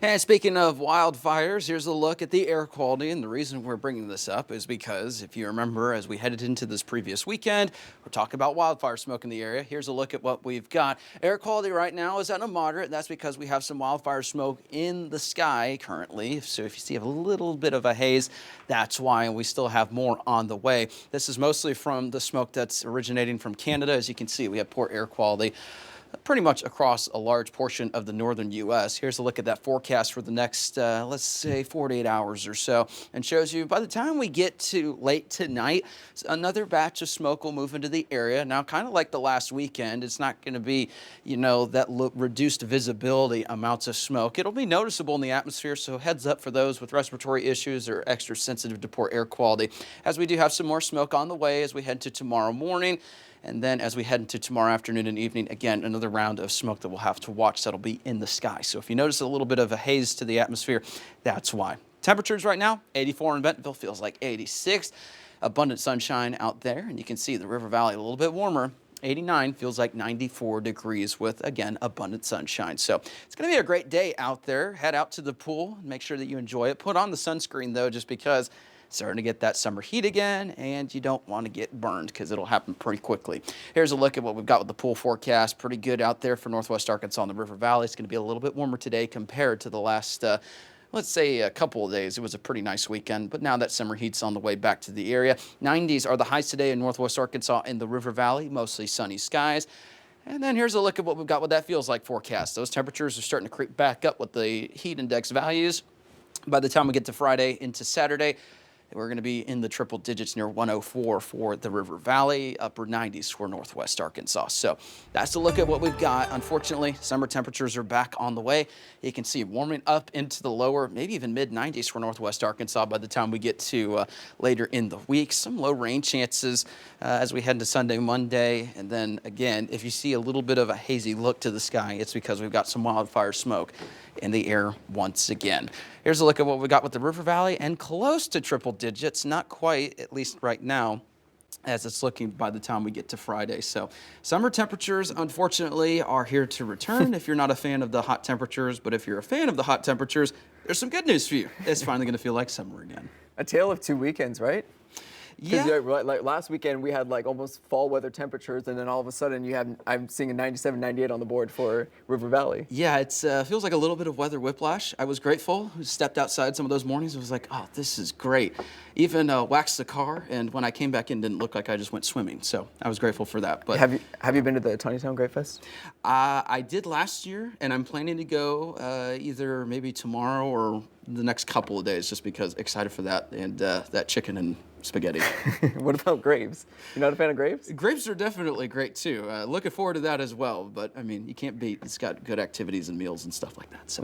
And speaking of wildfires, here's a look at the air quality. And the reason we're bringing this up is because if you remember, as we headed into this previous weekend, we're talking about wildfire smoke in the area. Here's a look at what we've got. Air quality right now is at a moderate. That's because we have some wildfire smoke in the sky currently. So if you see a little bit of a haze, that's why. And we still have more on the way. This is mostly from the smoke that's originating from Canada. As you can see, we have poor air quality pretty much across a large portion of the northern U.S. Here's a look at that forecast for the next, let's say, 48 hours or so, and shows you by the time we get to late tonight, another batch of smoke will move into the area. Now, kind of like the last weekend, it's not going to be, that reduced visibility amounts of smoke. It'll be noticeable in the atmosphere, so heads up for those with respiratory issues or extra sensitive to poor air quality, as we do have some more smoke on the way as we head to tomorrow morning. And then as we head into tomorrow afternoon and evening, again, another round of smoke that we'll have to watch that'll be in the sky. So if you notice a little bit of a haze to the atmosphere, that's why. Temperatures right now, 84 in Bentonville, feels like 86. Abundant sunshine out there, and you can see the River Valley a little bit warmer. 89 feels like 94 degrees with, again, abundant sunshine. So it's going to be a great day out there. Head out to the pool. Make sure that you enjoy it. Put on the sunscreen, though, just because starting to get that summer heat again, and you don't want to get burned because it'll happen pretty quickly. Here's a look at what we've got with the pool forecast. Pretty good out there for northwest Arkansas and the River Valley. It's going to be a little bit warmer today compared to the last, let's say, a couple of days. It was a pretty nice weekend, but now that summer heat's on the way back to the area. 90s are the highs today in northwest Arkansas and the River Valley, mostly sunny skies. And then here's a look at what we've got, what that feels like forecast. Those temperatures are starting to creep back up with the heat index values. By the time we get to Friday into Saturday, we're going to be in the triple digits near 104 for the River Valley, upper 90s for northwest Arkansas. So that's a look at what we've got. Unfortunately, summer temperatures are back on the way. You can see warming up into the lower, maybe even mid 90s for northwest Arkansas by the time we get to later in the week. Some low rain chances as we head into Sunday, Monday. And then again, if you see a little bit of a hazy look to the sky, it's because we've got some wildfire smoke in the air once again. Here's a look at what we got with the River Valley, and close to triple digits, not quite, at least right now, as it's looking by the time we get to Friday. So summer temperatures, unfortunately, are here to return if you're not a fan of the hot temperatures. But if you're a fan of the hot temperatures, there's some good news for you. It's finally going to feel like summer again. A tale of two weekends, right? Yeah. Like last weekend we had like almost fall weather temperatures, and then all of a sudden I'm seeing a 97, 98 on the board for River Valley. Yeah, it feels like a little bit of weather whiplash. I was grateful. I stepped outside some of those mornings. I was like, oh, this is great. Even waxed the car, and when I came back in, didn't look like I just went swimming. So I was grateful for that. But have you been to the Tawnytown Great Fest? I did last year, and I'm planning to go either maybe tomorrow or the next couple of days, just because excited for that and that chicken and spaghetti. What about Graves? You're not a fan of Graves? Graves are definitely great too. Looking forward to that as well. But I mean, you can't beat. It's got good activities and meals and stuff like that. So.